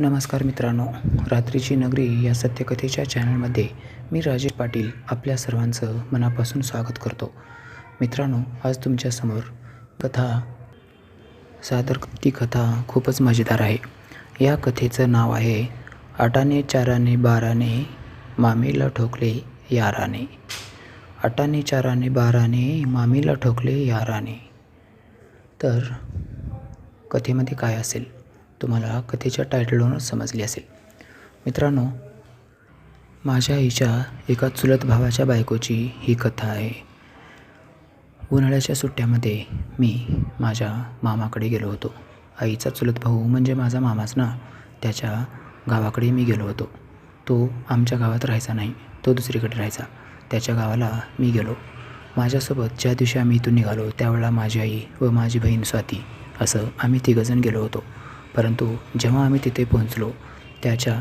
नमस्कार मित्रांनो, रात्रीची नगरी या सत्यकथेच्या चॅनलमध्ये मी राजेश पाटील आपल्या सर्वांचं मनापासून स्वागत करतो. मित्रांनो, आज तुमच्यासमोर कथा सादर ती कथा खूपच मजेदार आहे. या कथेचं नाव आहे आटाने चाराने बाराने मामीला ठोकले याराने. आटाने चाराने बाराने मामीला ठोकले याराने. तर कथेमध्ये काय असेल तुम्हाला कथेच्या टायटलवरूनच समजली असेल. मित्रांनो, माझ्या आईच्या एका चुलत भावाच्या बायकोची ही कथा आहे. उन्हाळ्याच्या सुट्ट्यामध्ये मी माझ्या मामाकडे गेलो होतो. आईचा चुलत भाऊ म्हणजे माझा मामाच ना, त्याच्या गावाकडे मी गेलो होतो. तो आमच्या गावात राहायचा नाही, तो दुसरीकडे राहायचा. त्याच्या गावाला मी गेलो. माझ्यासोबत ज्या दिवशी आम्ही इथून निघालो त्यावेळेला माझी आई व माझी बहीण स्वाती असं आम्ही तिघंजण गेलो होतो. परंतु जेव्हा आम्ही तिथे पोहोचलो त्याच्या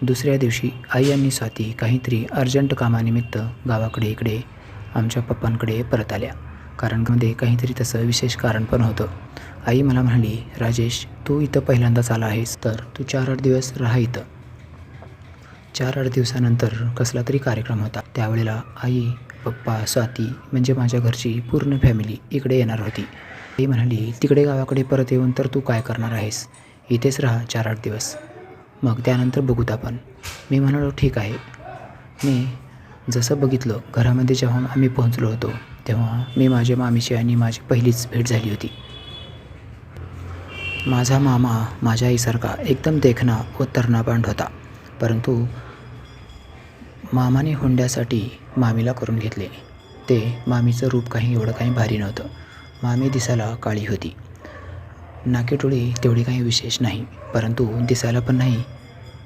दुसऱ्या दिवशी आई आणि स्वाती काहीतरी अर्जंट कामानिमित्त गावाकडे इकडे आमच्या पप्पांकडे परत आल्या. कारण मध्ये काहीतरी तसं विशेष कारण पण होतं. आई मला म्हणाली, राजेश, तू इथं पहिल्यांदाच आला आहेस तर तू 4-8 दिवस राहा इथं. 4-8 दिवसानंतर कसला तरी कार्यक्रम होता. त्यावेळेला आई, पप्पा, स्वाती म्हणजे माझ्या घरची पूर्ण फॅमिली इकडे येणार होती. आई म्हणाली, तिकडे गावाकडे परत येऊन तर तू काय करणार आहेस? इथेच राहा 4-8 दिवस, मग त्यानंतर बघूत आपण. मी म्हणालो, ठीक आहे. मी जसं बघितलं घरामध्ये जेव्हा आम्ही पोहोचलो होतो तेव्हा मी माझ्या मामीची आणि माझी पहिलीच भेट झाली होती. माझा मामा माझ्या आईसारखा एकदम देखणा व तर्नाबांड होता. परंतु मामाने हुंड्यासाठी मामीला करून घेतले. ते मामीचं रूप एवढं काही भारी नव्हतं. मामी दिसायला काळी होती. नाकेटोळी तेवढी काही विशेष नाही, परंतु दिसायला पण नाही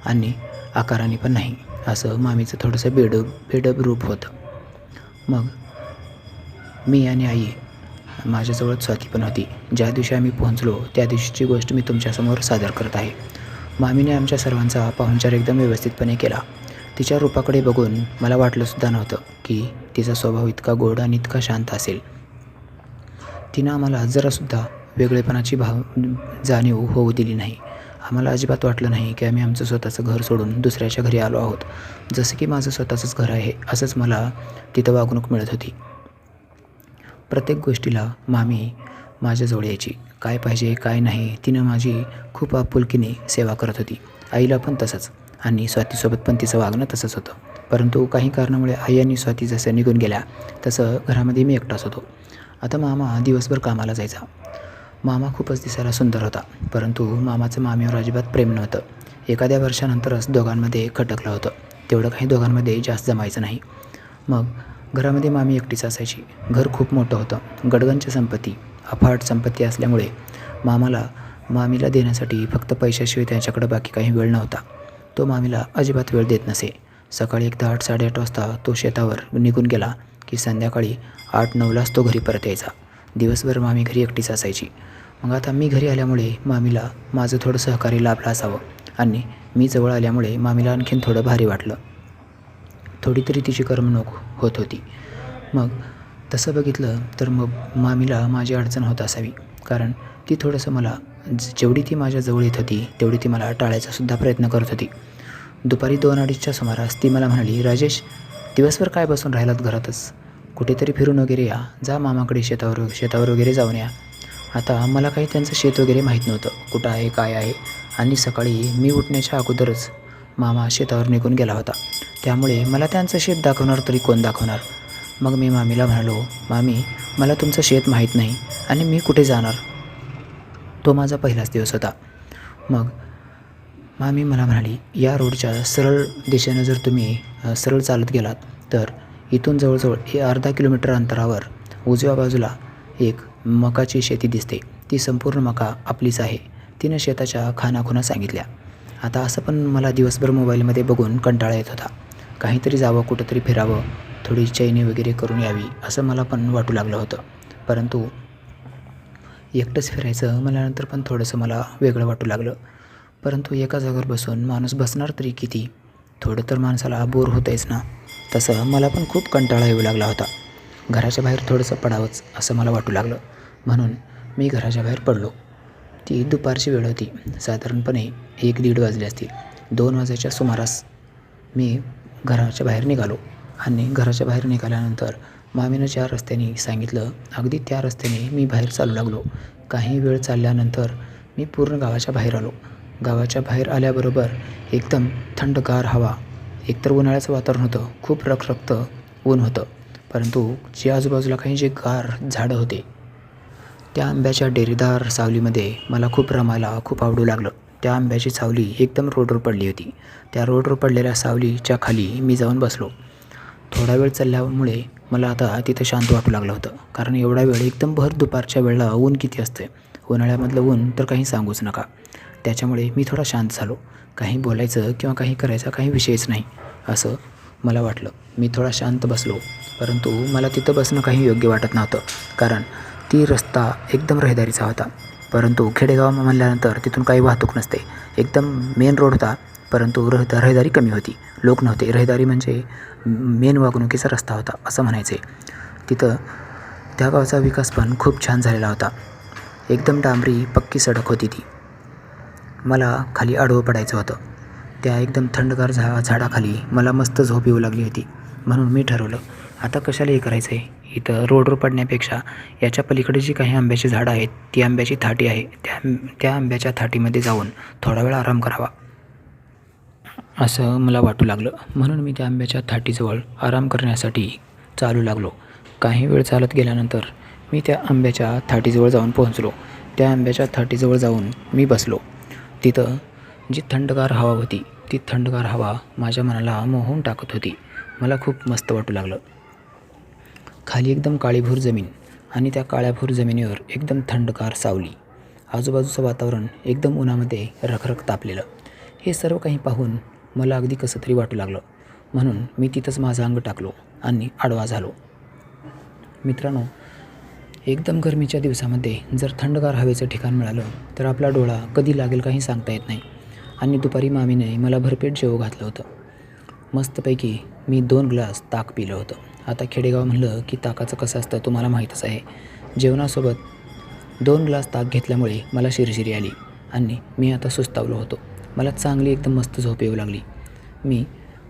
आणि आकाराने पण नाही, असं मामीचं थोडंसं बेडब रूप होतं. मग मी आणि आई, माझ्याजवळ स्वाती पण होती. ज्या दिवशी आम्ही पोहोचलो त्या दिवशीची गोष्ट मी तुमच्यासमोर सादर करत आहे. मामीने आमच्या सर्वांचा पाहुणचार एकदम व्यवस्थितपणे केला. तिच्या रूपाकडे बघून मला वाटलंसुद्धा नव्हतं की तिचा स्वभाव इतका गोड आणि इतका शांत असेल. तिनं आम्हाला जरासुद्धा वेगळेपणाची जाणीव होऊ दिली नाही. आम्हाला अजिबात वाटलं नाही की आम्ही आमचं स्वतःचं घर सोडून दुसऱ्याच्या घरी आलो आहोत. जसं की माझं स्वतःचंच घर आहे असंच मला तिथं वागणूक मिळत होती. प्रत्येक गोष्टीला मामी माझ्याजवळ यायची. काय पाहिजे काय नाही तिनं माझी खूप आपुलकीने सेवा करत होती. आईला पण तसंच आणि स्वातीसोबत पण तिचं वागणं तसंच होतं. परंतु काही कारणामुळे आई आणि स्वाती जसं निघून गेल्या तसं घरामध्ये मी एकटाच होतो. आता मामा दिवसभर कामाला जायचा. मामा खूपच दिसायला सुंदर होता, परंतु मामाचं मामीवर अजिबात प्रेम नव्हतं. एखाद्या वर्षानंतरच दोघांमध्ये खटकलं होतं. तेवढं काही दोघांमध्ये जास्त जमायचं नाही. मग घरामध्ये मामी एकटीच असायची. घर खूप मोठं होतं. गडगंज संपत्ती, अफाट संपत्ती असल्यामुळे मामीला देण्यासाठी फक्त पैशाशिवाय त्याच्याकडे बाकी काही वेळ नव्हता. तो मामीला अजिबात वेळ देत नसे. सकाळी एकदा 8-8:30 वाजता तो शेतावर निघून गेला की संध्याकाळी 8-9लाच तो घरी परत यायचा. दिवसभर मामी घरी एकटीच असायची. मग आता मी घरी आल्यामुळे मामीला माझं थोडं सहकार्य लाभलं असावं आणि मी जवळ आल्यामुळे मामीला आणखीन थोडं भारी वाटलं. थोडी तरी तिची करमणूक होत होती. मग तसं बघितलं तर मग मामीला माझी अडचण होत असावी, कारण ती थोडंसं मला जेवढी ती माझ्या जवळ येत होती तेवढी ती मला टाळायचासुद्धा प्रयत्न करत होती. दुपारी 2-2:30च्या सुमारास ती मला म्हणाली, राजेश, दिवसभर काय बसून राहिलात घरातच? कुठेतरी फिरून वगैरे या, जा मामाकडे शेतावर वगैरे जाऊन या. आता मला काही त्यांचं शेत वगैरे माहीत नव्हतं, कुठं आहे काय आहे. आणि सकाळी मी उठण्याच्या अगोदरच मामा शेतावर निघून गेला होता. त्यामुळे मला त्यांचं शेत दाखवणार तरी कोण दाखवणार? मग मी मामीला म्हणालो, मामी, मला तुमचं शेत माहीत नाही आणि मी कुठे जाणार? तो माझा पहिलाच दिवस होता. मग मामी मला म्हणाली, या रोडच्या सरळ दिशेनं जर तुम्ही सरळ चालत गेलात तर इथून जवळजवळ अर्धा किलोमीटर अंतरावर उजव्या बाजूला एक मकाची शेती दिसते. ती संपूर्ण मका आपलीच आहे. तिनं शेताच्या खाणाखुणा सांगितल्या. आता असं पण मला दिवसभर मोबाईलमध्ये बघून कंटाळा येत होता. काहीतरी जावं, कुठंतरी फिरावं, थोडी चैनी वगैरे करून यावी असं मला पण वाटू लागलं होतं. परंतु एकटंच फिरायचं म्हणल्यानंतर पण थोडंसं मला वेगळं वाटू लागलं. परंतु एका जागेवर बसून माणूस बसणार तरी किती? थोडं तर माणसाला बोर होतंयच ना. तसं मला पण खूप कंटाळा येऊ लागला होता. घराच्या बाहेर थोडंसं पडावंच असं मला वाटू लागलं. म्हणून मी घराच्या बाहेर पडलो. ती दुपारची वेळ होती. साधारणपणे 1-1:30 वाजले असतील. 2 वाजायच्या सुमारास मी घराच्या बाहेर निघालो आणि घराच्या बाहेर निघाल्यानंतर मामीनं ज्या रस्त्याने सांगितलं अगदी त्या रस्त्याने मी बाहेर चालू लागलो. काही वेळ चालल्यानंतर मी पूर्ण गावाच्या बाहेर आलो. गावाच्या बाहेर आल्याबरोबर एकदम थंडगार हवा. एकतर उन्हाळ्याचं वातावरण होतं, खूप रखरखतं ऊन होतं, परंतु जे आजूबाजूला काही जे गार झाडं होते त्या आंब्याच्या डेरेदार सावलीमध्ये मला खूप रमायला खूप आवडू लागलं. त्या आंब्याची सावली एकदम रोडवर पडली होती. त्या रोडवर पडलेल्या सावलीच्या खाली मी जाऊन बसलो. थोडा वेळ चालल्यामुळे मला आता तिथं शांत वाटू लागलं होतं, कारण एवढा वेळ एकदम भर दुपारच्या वेळेला ऊन किती असते, उन्हाळ्यामधलं ऊन तर काही सांगूच नका. त्याच्यामुळे मी थोडा शांत झालो. काही बोलायचं किंवा काही करायचा काही विषयच नाही असं मला वाटलं. मी थोडा शांत बसलो, परंतु मला तिथं बसणं काही योग्य वाटत नव्हतं, कारण ती रस्ता एकदम रहदारीचा होता. परंतु खेडेगाव म्हणल्यानंतर तिथून काही वाहतूक नसते. एकदम मेन रोड होता, परंतु रहदारी कमी होती, लोक नव्हते. रहदारी म्हणजे मेन वागणुकीचा रस्ता होता असं म्हणायचे. तिथं त्या गावचा विकास पण खूप छान झालेला होता. एकदम डांबरी पक्की सडक होती ती. मला खाली आडवं पडायचं होतं. त्या एकदम थंडगार झाडाखाली मला मस्त झोप येऊ लागली होती. म्हणून मी ठरवलं आता कशाला हे करायचं आहे, इथं रोडवर पडण्यापेक्षा याच्या पलीकडे जी काही आंब्याची झाडं आहेत ती आंब्याची थाटी आहे, त्या आंब्याच्या थाटीमध्ये जाऊन थोडा वेळ आराम करावा असं मला वाटू लागलं. म्हणून मी त्या आंब्याच्या थाटीजवळ आराम करण्यासाठी चालू लागलो. काही वेळ चालत गेल्यानंतर मी त्या आंब्याच्या थाटीजवळ जाऊन पोहोचलो. त्या आंब्याच्या थाटीजवळ जाऊन मी बसलो. तिथं जी थंडगार हवा होती ती थंडगार हवा माझ्या मनाला मोहून टाकत होती. मला खूप मस्त वाटू लागलं. खाली एकदम काळीभोर जमीन आणि त्या काळ्याभोर जमिनीवर एकदम थंडगार सावली. आजूबाजूचं वातावरण एकदम उन्हामध्ये रखरख तापलेलं. हे सर्व काही पाहून मला अगदी कसं तरी वाटू लागलं. म्हणून मी तिथंच माझं अंग टाकलो आणि आडवा झालो. मित्रांनो, एकदम गरमीच्या दिवसामध्ये जर थंडगार हवेचं ठिकाण मिळालं तर आपला डोळा कधी लागेल काही सांगता येत नाही. आणि दुपारी मामीने मला भरपेट जेवू घातलं होतं. मस्तपैकी मी 2 ग्लास ताक पिलं होतं. आता खेडेगाव म्हणलं की ताकाचं कसं असतं तुम्हाला माहीतच आहे. जेवणासोबत 2 ग्लास ताक घेतल्यामुळे मला शिरशिरी आली आणि मी आता सुस्तावलो होतो. मला चांगली एकदम मस्त झोप येऊ लागली. मी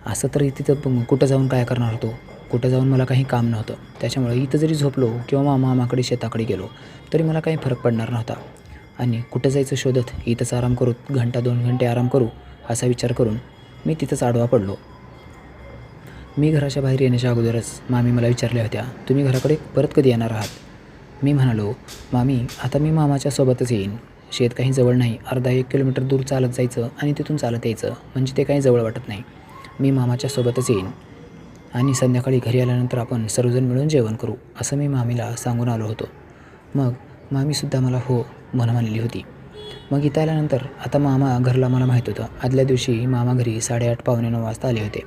असं तर तिथं कुठं जाऊन काय करणार होतो, कुठं जाऊन मला काही काम नव्हतं. त्याच्यामुळे इथं जरी झोपलो किंवा मामाकडे शेताकडे गेलो तरी मला काही फरक पडणार नव्हता. आणि कुठं जायचं शोधत इथंच आराम करू, 1-2 घंटे आराम करू असा विचार करून मी तिथंच आडवा पडलो. मी घराच्या बाहेर येण्याच्या अगोदरच मामी मला विचारल्या होत्या, तुम्ही घराकडे परत कधी येणार आहात? मी म्हणालो, मामी आता मी मामाच्या सोबतच येईन. शेत काही जवळ नाही, अर्धा-1 किलोमीटर दूर चालत जायचं आणि तिथून चालत यायचं, म्हणजे ते काही जवळ वाटत नाही. मी मामाच्या सोबतच येईन आणि संध्याकाळी घरी आल्यानंतर आपण सर्वजण मिळून जेवण करू असं मी मामीला सांगून आलो होतो. मग मामीसुद्धा मला हो म्हणली होती. मग इथं आल्यानंतर आता मामा घरला मला माहीत होतं. आदल्या दिवशी मामा घरी 8:30 पावणे 9 वाजता आले होते.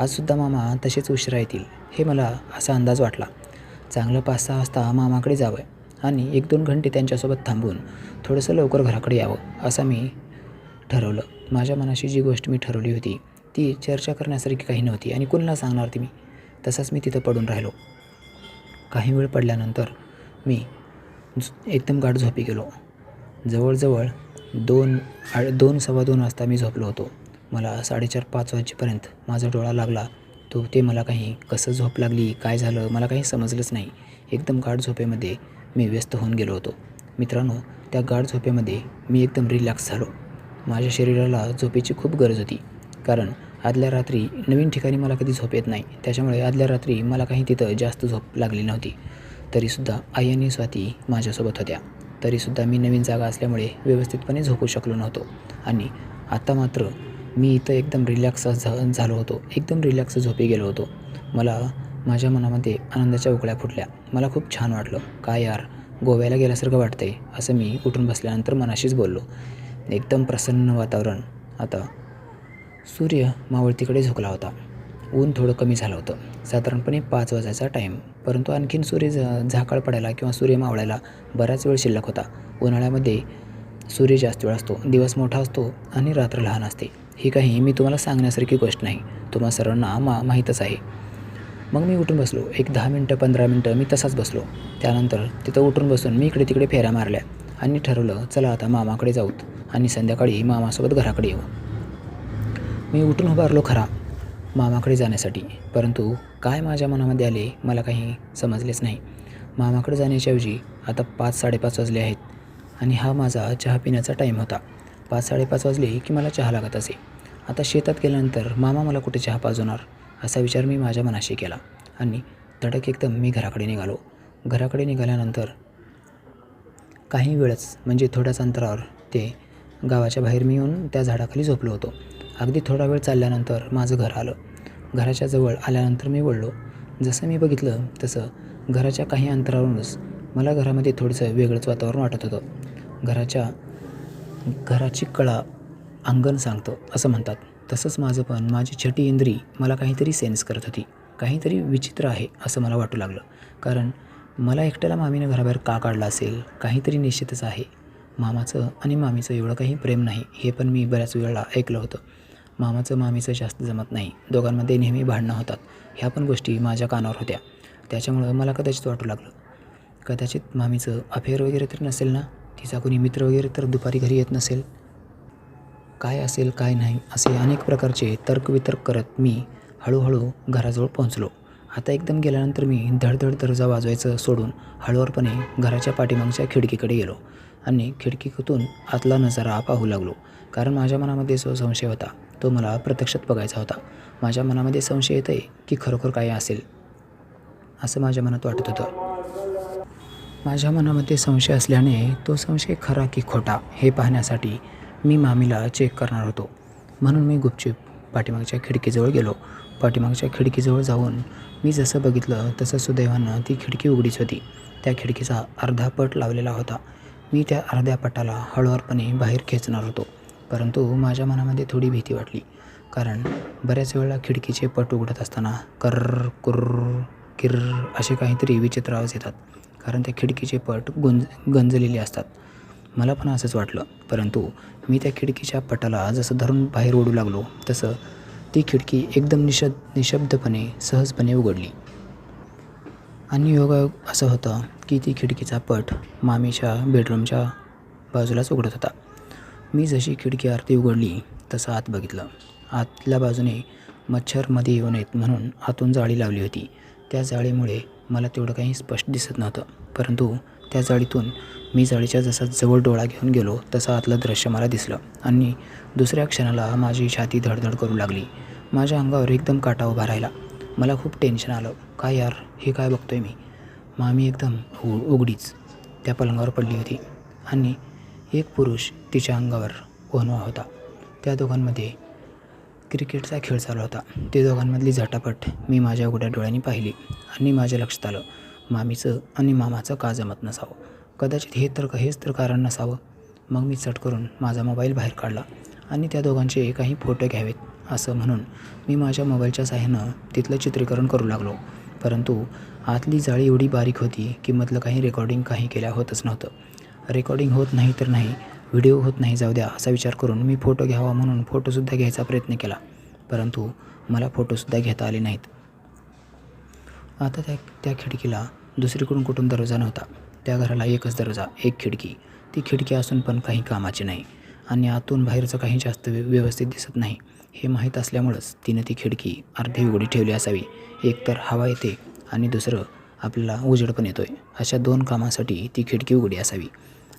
आजसुद्धा मामा तसेच उशिरा येतील हे मला असा अंदाज वाटला. चांगलं 5-6 वाजता मामाकडे जावं आणि 1-2 घंटे त्यांच्यासोबत थांबून थोडंसं लवकर घराकडे यावं असं मी ठरवलं. माझ्या मनाशी जी गोष्ट मी ठरवली होती ती चर्चा करण्यासारखी काही नव्हती आणि कुणाला सांगणार ती मी. तसाच मी तिथं पडून राहिलो. काही वेळ पडल्यानंतर मी एकदम गाढ झोपी गेलो. जवळजवळ 2-2:15 वाजता मी झोपलो होतो. मला 4:30-5 वाजेपर्यंत माझा डोळा लागला. ते मला काही कसं झोप लागली, काय झालं मला काही समजलंच नाही. एकदम गाढ झोपेमध्ये मी व्यस्त होऊन गेलो होतो. मित्रांनो, त्या गाढ झोपेमध्ये मी एकदम रिलॅक्स झालो. माझ्या शरीराला झोपेची खूप गरज होती, कारण आदल्या रात्री नवीन ठिकाणी मला कधी झोप येत नाही. त्याच्यामुळे आदल्या रात्री मला काही तिथं जास्त झोप लागली नव्हती. तरीसुद्धा आई आणि स्वाती माझ्यासोबत होत्या. तरीसुद्धा मी नवीन जागा असल्यामुळे व्यवस्थितपणे झोपू शकलो नव्हतो. आणि आता मात्र मी इथं एकदम रिलॅक्स झालो होतो. एकदम रिलॅक्स झोपी गेलो होतो. मला माझ्या मनामध्ये आनंदाच्या उकळ्या फुटल्या. मला खूप छान वाटलं. काय यार, गोव्याला गेल्यासारखं वाटतंय असं मी उठून बसल्यानंतर मनाशीच बोललो. एकदम प्रसन्न वातावरण. आता सूर्य मावळतीकडे झुकला होता. ऊन थोडं कमी झालं होतं. साधारणपणे 5 वाजायचा टाईम. परंतु आणखीन सूर्य झाकाळ पडायला किंवा सूर्य मावळायला बराच वेळ शिल्लक होता. उन्हाळ्यामध्ये सूर्य जास्त वेळ असतो, दिवस मोठा असतो आणि रात्र लहान असते. ही काही मी तुम्हाला सांगण्यासारखी गोष्ट नाही, तुम्हा सर्वांना माहीतच आहे. मग मी उठून बसलो. एक 10 मिनटं 15 मिनटं मी तसाच बसलो. त्यानंतर तिथं उठून बसून मी इकडे तिकडे फेऱ्या मारल्या आणि ठरवलं चला आता मामाकडे जाऊत आणि संध्याकाळी मामासोबत घराकडे येऊ. मी उठून उभारलो खरा मामाकडे जाण्यासाठी, परंतु काय माझ्या मनामध्ये आले मला काही समजलेच नाही. मामाकडे जाण्याच्याऐवजी आता 5-5:30 वाजले आहेत आणि हा माझा चहा पिण्याचा टाईम होता. 5-5:30 वाजले की मला चहा लागत असे. आता शेतात गेल्यानंतर मामा मला कुठे चहा पाजवणार असा विचार मी माझ्या मनाशी केला आणि धडक एकदम मी घराकडे निघालो. घराकडे निघाल्यानंतर काही वेळच म्हणजे थोड्याच अंतरावर ते गावाच्या बाहेर मी येऊन त्या झाडाखाली झोपलो होतो. अगदी थोडा वेळ चालल्यानंतर माझं घर आलं. घराच्या जवळ आल्यानंतर मी वळलो. जसं मी बघितलं तसं घराच्या काही अंतरावरूनच मला घरामध्ये थोडंसं वेगळंच वातावरण वाटत होतं. घराची कळा अंगण सांगतं असं म्हणतात, तसंच माझं पण माझी छटी इंद्री मला काहीतरी सेन्स करत होती. काहीतरी विचित्र आहे असं मला वाटू लागलं. कारण मला एकट्याला मामीनं घराबाहेर का काढलं असेल, काहीतरी निश्चितच आहे. मामाचं आणि मामीचं एवढं काही प्रेम नाही हे पण मी बऱ्याच वेळा ऐकलं होतं. मामाचं मामीचं जास्त जमत नाही, दोघांमध्ये नेहमी भांडणं होतात, ह्या पण गोष्टी माझ्या कानावर होत्या. त्याच्यामुळं मला कदाचित वाटू लागलं कदाचित मामीचं अफेअर वगैरे तर नसेल ना, तिचा कोणी मित्र वगैरे तर दुपारी घरी येत नसेल. काय असेल काय नाही असे अनेक प्रकारचे तर्कवितर्क करत मी हळूहळू घराजवळ पोहोचलो. आता एकदम गेल्यानंतर मी धडधड दरवाजा वाजवायचं सोडून हळूवारपणे घराच्या पाठीमागच्या खिडकीकडे गेलो आणि खिडकीतून आतला नजारा पाहू लागलो. कारण माझ्या मनामध्ये जो संशय होता तो मला प्रत्यक्षात बघायचा होता. माझ्या मनामध्ये संशय येत आहे की खरोखर काय असेल असं माझ्या मनात वाटत होतं. माझ्या मनामध्ये संशय असल्याने तो संशय खरा की खोटा हे पाहण्यासाठी मी मामीला चेक करणार होतो. म्हणून मी गुपचूप पाठीमागच्या खिडकीजवळ गेलो. पाठीमागच्या खिडकीजवळ जाऊन मी जसं बघितलं तसं सुदैवानं ती खिडकी उघडीच होती. त्या खिडकीचा अर्धा पट लावलेला होता. मी त्या अर्ध्या पटाला हळूवारपणे बाहेर खेचणार होतो, परंतु माझ्या मनामध्ये थोडी भीती वाटली. कारण बऱ्याच वेळेला खिडकीचे पट उघडत असताना कर्र कुर्र किर्र असे काहीतरी विचित्र आवाज येतात. कारण त्या खिडकीचे पट गंजलेले असतात. मला पण असंच वाटलं, परंतु मी त्या खिडकीच्या पटाला जसं धरून बाहेर ओढू लागलो तसं ती खिडकी एकदम निशब्दपणे सहजपणे उघडली. आणि योगायोग असं होतं की ती खिडकीचा पट मामीच्या बेडरूमच्या बाजूलाच उघडत होता. मी जशी खिडकी आरती उघडली तसं आत बघितलं. आतल्या बाजूने मच्छर मध्ये येऊ नयेत म्हणून आतून जाळी लावली होती. त्या जाळीमुळे मला तेवढं काही स्पष्ट दिसत नव्हतं, परंतु त्या जाळीतून मी जाळीच्या जसा जवळ डोळा घेऊन गेलो तसं आतलं दृश्य मला दिसलं आणि दुसऱ्या क्षणाला माझी छाती धडधड करू लागली. माझ्या अंगावर एकदम काटा उभा राहिला. मला खूप टेन्शन आलं. काय यार, हे काय बघतोय मी? मामी एकदम उघडीच त्या पलंगावर पडली होती आणि एक पुरुष तिच्या अंगावर ओहनवा होता. त्या दोघांमध्ये क्रिकेटचा खेळ चालू होता. ते दोघांमधली झटापट मी माझ्या उघड्या डोळ्यांनी पाहिली आणि माझ्या लक्षात आलं मामीचं आणि मामाचं का जमत नसावं. कदाचित हेच तर कारण नसावं. मग मी चट करून माझा मोबाईल बाहेर काढला आणि त्या दोघांचे काही फोटो घ्यावेत असं म्हणून मी माझ्या मोबाईलच्या साहाय्यानं तिथलं चित्रीकरण करू लागलो. परंतु आतली जाळी एवढी बारीक होती की मधलं काही रेकॉर्डिंग काही केल्या होतच नव्हतं. रेकॉर्डिंग होत नाही तर नाही, व्हिडिओ होत नाही जाऊ द्या असा विचार करून मी फोटो घ्यावा म्हणून फोटोसुद्धा घ्यायचा प्रयत्न केला, परंतु मला फोटोसुद्धा घेता आले नाहीत. आता त्या खिडकीला दुसरीकडून कुठून दरवाजा नव्हता. त्या घराला एकच दरवाजा, एक खिडकी. ती खिडकी असून पण काही कामाची नाही आणि आतून बाहेरचं काही जास्त व्यवस्थित दिसत नाही हे माहीत असल्यामुळंच तिनं ती खिडकी अर्धी उघडी ठेवली असावी. एक तर हवा येते आणि दुसरं आपल्याला उजेड पण येतोय. अशा दोन कामासाठी ती खिडकी उघडी असावी.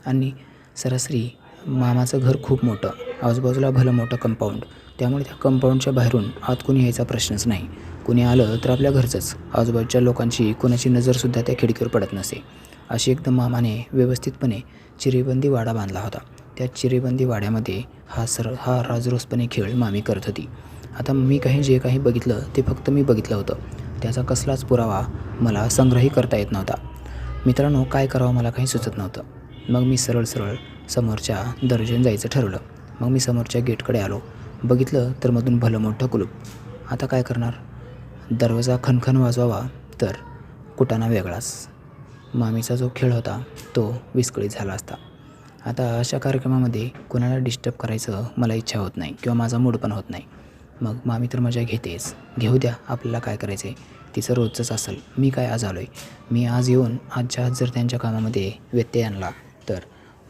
आणि सरासरी मामाचं घर खूप मोठं, आजूबाजूला भलं मोठं कंपाऊंड, त्यामुळे त्या कंपाऊंडच्या बाहेरून आत कोणी यायचा प्रश्नच नाही. कोणी आलं तर आपल्या घरचंच, आजूबाजूच्या लोकांची कोणाची नजरसुद्धा त्या खिडकीवर पडत नसे. अशी एकदम मामाने व्यवस्थितपणे चिरेबंदी वाडा बांधला होता. त्या चिरेबंदी वाड्यामध्ये हा राजरोसपणे खेळ मामी करत होती. आता मी जे काही बघितलं ते फक्त मी बघितलं होतं, त्याचा कसलाच पुरावा मला संग्रही करता येत नव्हता. मित्रांनो, काय करावं मला काही सुचत नव्हतं. मग मी सरळ समोरच्या दर्जाने जायचं ठरवलं. मग मी समोरच्या गेटकडे आलो. बघितलं तर मधून भलं मोठं कुलूप. आता काय करणार? दरवाजा खणखण वाजवावा तर कुटाणा वेगळाच. मामीचा जो खेळ होता तो विस्कळीत झाला असता. आता अशा कार्यक्रमामध्ये कोणाला डिस्टर्ब करायचं मला इच्छा होत नाही किंवा माझा मूड पण होत नाही. मग मामी तर मजा घेतेच, घेऊ द्या, आपल्याला काय करायचं आहे, तिचं रोजचंच असेल. मी काय आज आलो आहे, मी आज येऊन आजच्या आज जर त्यांच्या कामामध्ये व्यत्यय आणला तर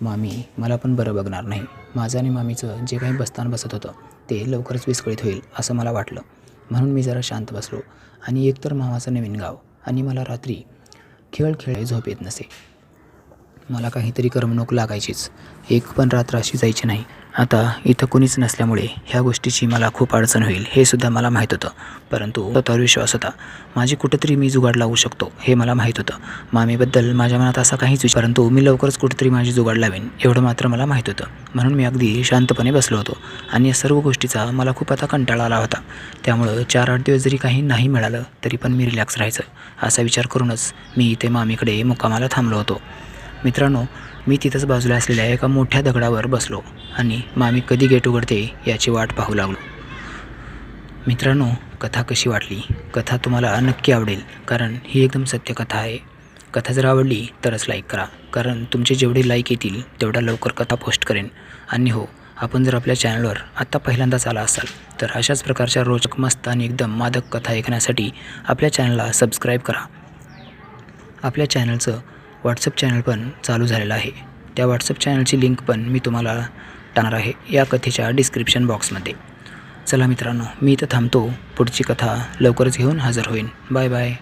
मामी मला पण बरं बघणार नाही. माझं आणि मामीचं जे काही बस्तान बसत होतं ते लवकरच विस्कळीत होईल असं मला वाटलं. म्हणून मी जरा शांत बसलो. आणि एकतर मामाचं नवीन गाव आणि मला रात्री खेळ झोप येत नसे. मला काहीतरी करमणूक लागायचीच. एक पण रात्र अशी जायची नाही. आता इथं कोणीच नसल्यामुळे ह्या गोष्टीची मला खूप अडचण होईल हे सुद्धा मला माहीत होतं. परंतु स्वतःवर विश्वास होता. माझी कुठेतरी मी जुगाड लावू शकतो हे मला माहीत होतं. मामीबद्दल माझ्या मनात असा काहीच विचार, परंतु मी लवकरच कुठेतरी माझी जुगाड लावेन एवढं मात्र मला माहीत होतं. म्हणून मी अगदी शांतपणे बसलो होतो. आणि या सर्व गोष्टीचा मला खूप आता कंटाळा आला होता. त्यामुळं 4-8 दिवस जरी काही नाही मिळालं तरी पण मी रिलॅक्स राहायचं असा विचार करूनच मी इथे मामीकडे मुक्कामाला थांबलो होतो. मित्रांनो, मी तिथंच बाजूला असलेल्या एका मोठ्या दगडावर बसलो आणि मामी कधी गेट उघडते याची वाट पाहू लागलो. मित्रांनो, कथा कशी वाटली? कथा तुम्हाला नक्की आवडेल, कारण ही एकदम सत्य कथा आहे. कथा जर आवडली तरच लाईक करा, कारण तुमचे जेवढे लाईक येतील तेवढा लवकर कथा पोस्ट करेन. आणि हो, आपण जर आपल्या चॅनलवर आत्ता पहिल्यांदाच आला असाल तर अशाच प्रकारच्या रोचक, मस्त आणि एकदम मादक कथा ऐकण्यासाठी आपल्या चॅनलला सबस्क्राईब करा. आपल्या चॅनलचं व्हॉट्सअप चॅनल पण चालू झालेलं आहे. त्या व्हॉट्सअप चॅनलची लिंक पण मी तुम्हाला टाकणार आहे या कथेच्या डिस्क्रिप्शन बॉक्समध्ये. चला मित्रांनो, मी इथं थांबतो. पुढची कथा लवकरच घेऊन हजर होईन. Bye bye.